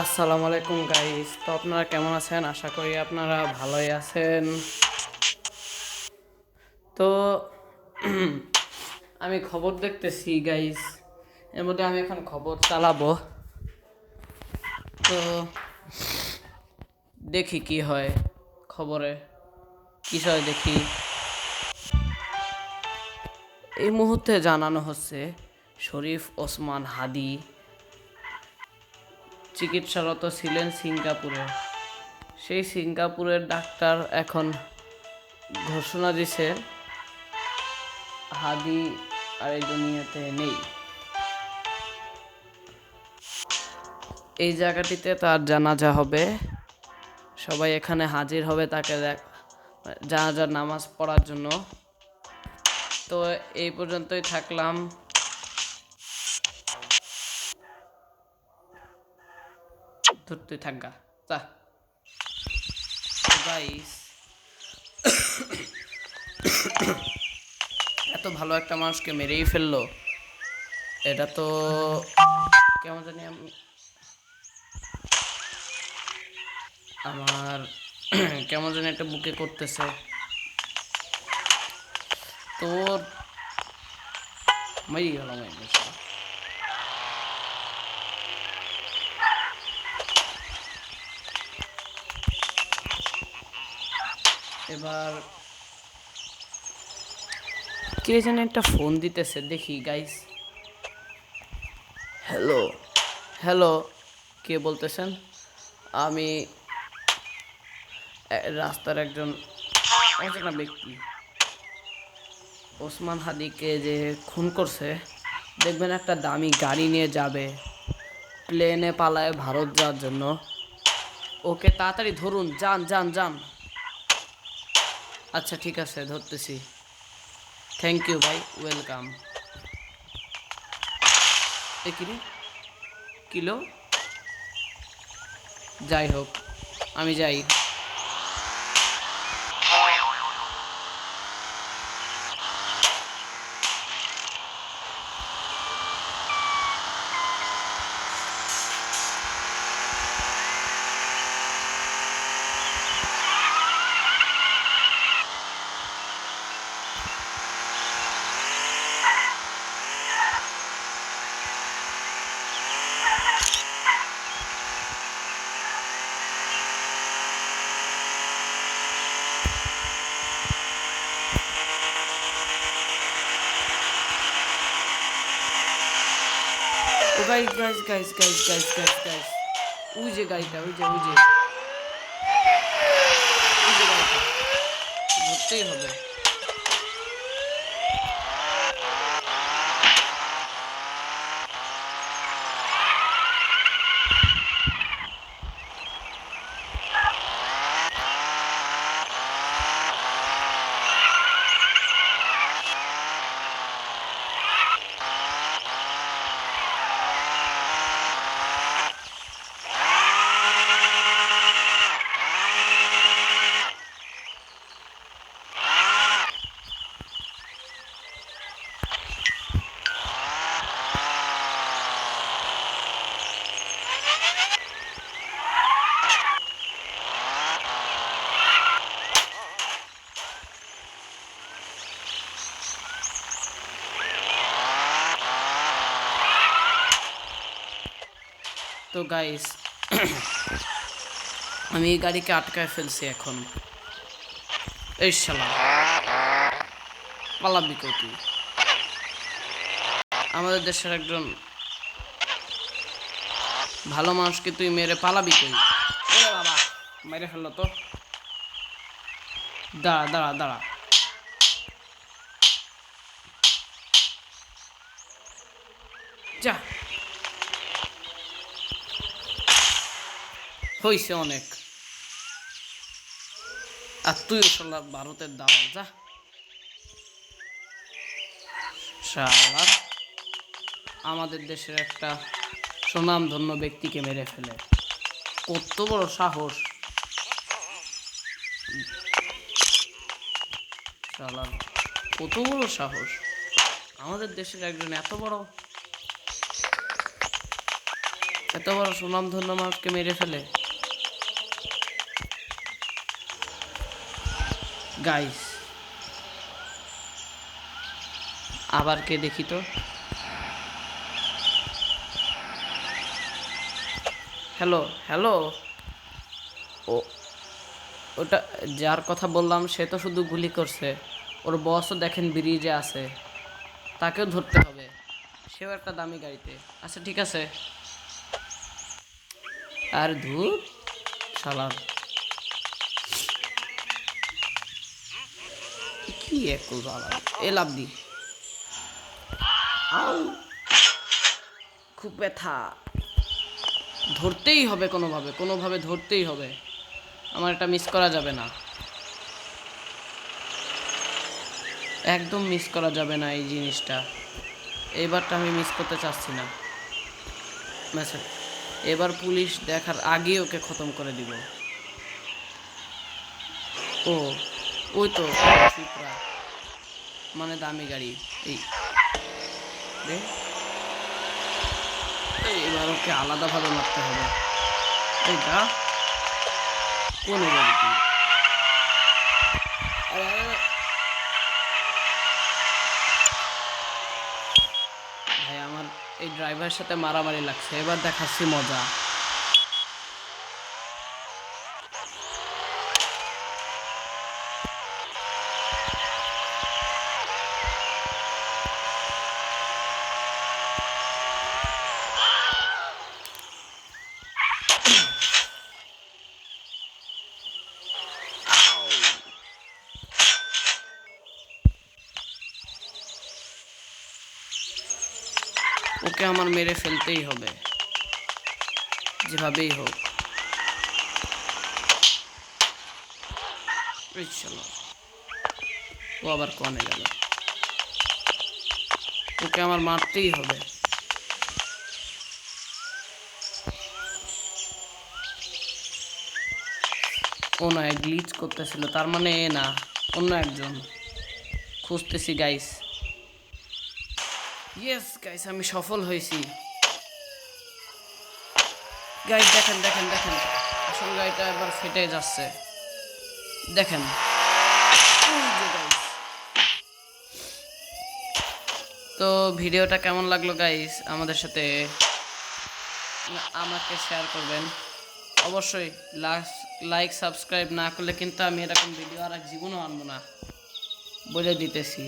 আসসালামু আলাইকুম গাইস। তো আপনারা কেমন আছেন? আশা করি আপনারা ভালোই আছেন। তো আমি খবর দেখতেছি গাইস, এর মধ্যে আমি এখন খবর চালাবো। তো দেখি কি হয় খবরে, বিষয় দেখি। এই মুহূর্তে জানানো হচ্ছে শরীফ ওসমান হাদি চিকিৎসারত ছিলেন সিঙ্গাপুরে। সেই সিঙ্গাপুরের ডাক্তার এখন ঘোষণা দিছে হাদি আর এই দুনিয়াতে নেই। এই জায়গাটিতে তার জানাজা হবে, সবাই এখানে হাজির হবে তাকে জানাজার নামাজ পড়ার জন্য। তো এই পর্যন্তই থাকলাম। ধরতে থাকা তা গাইস, এত ভালো একটা মানুষকে মেরেই ফেললো, এটা তো কেমন জানি আমার কেমন জানি একটা বুকে করতেছে। তোর মেরে গেলাম এবার। কে যেন একটা ফোন দিতেছে, দেখি গাইস। হ্যালো হ্যালো, কে বলতেছেন? আমি রাস্তার একজন অচেনা ব্যক্তি ওসমান হাদিকে যে খুন করছে, দেখবেন একটা দামি গাড়ি নিয়ে যাবে প্লেনে পালায় ভারত যাওয়ার জন্য। ওকে তাড়াতাড়ি ধরুন, যান যান যান। আচ্ছা ঠিক আছে, ধরতেছি। থ্যাংক ইউ ভাই, ওয়েলকাম। এ কিরে, কিলো, যাই হোক আমি যাই। ও guys guys guys guys guys guys guys, ওই যে গাড়িটা, ওই যে ওই যে ওই যে গাড়িটা ধরতেই হবে। তো গাইস, আমি এই গাড়িকে আটকায় ফেলছি এখন। এই শালা, পালাবি কই তুই? আমাদের দেশের একজন ভালো মানুষকে তুই মেরে পালাবি কই? ওরে বাবা, মেরে ফেললো তো। দাঁড়া দাঁড়া দাঁড়া, যা, হইছে অনেক। আর তুই শালা ভারতের দালাল, যা। শালার আমাদের দেশের একটা সুনামধন্য ব্যক্তিকে মেরে ফেলে, কত বড় সাহস শালার, কত বড় সাহস! আমাদের দেশের একজন এত বড় এত বড় সুনামধন্য মানুষকে মেরে ফেলে। গাইস আবার কে দেখি তো। হ্যালো হ্যালো, ও ওটা যার কথা বললাম সে তো শুধু গুলি করছে, ওর বসও দেখেন ব্রিজে আছে, তাকেও ধরতে হবে, সেও একটা দামি গাড়িতে। আচ্ছা ঠিক আছে। আর ধুর শালার, কি একটু জ্বালা। এ লাভ দি, আউ খুব ব্যথা। ধরতেই হবে কোনোভাবে, কোনোভাবে ধরতেই হবে, আমার এটা মিস করা যাবে না, একদম মিস করা যাবে না এই জিনিসটা। এইবারটা আমি মিস করতে চাচ্ছি না। এবার পুলিশ দেখার আগেই ওকে খতম করে দিব। ও ওই তো সুপ্রা, মানে দামি গাড়ি। এই রে, এবার ওকে আলাদাভাবে মারতে হবে। এই গা কোন গাড়ি তুই? ভাই আমার এই ড্রাইভারের সাথে মারামারি লাগছে, এবার দেখাচ্ছি মজা। ওকে আমার মেরে ফেলতেই হবে যেভাবেই হোক। চলো, ও আবার কনে গেল, ওকে আমার মারতেই হবে। ও না গ্লিচ করতেছিল, তার মানে এ না, অন্য একজন। খুঁজতেছি গাইস। ইয়েস গাইস, আমি সফল হয়েছি। গাইস দেখেন দেখেন দেখেন, আসল গাড়িটা এবার ফেটে যাচ্ছে, দেখেন। তো ভিডিওটা কেমন লাগলো গাইস, আমাদের সাথে আমাকে শেয়ার করবেন অবশ্যই। লাইক সাবস্ক্রাইব না করলে কিন্তু আমি এরকম ভিডিও আর জীবনও আনবো না, বলে দিতেছি।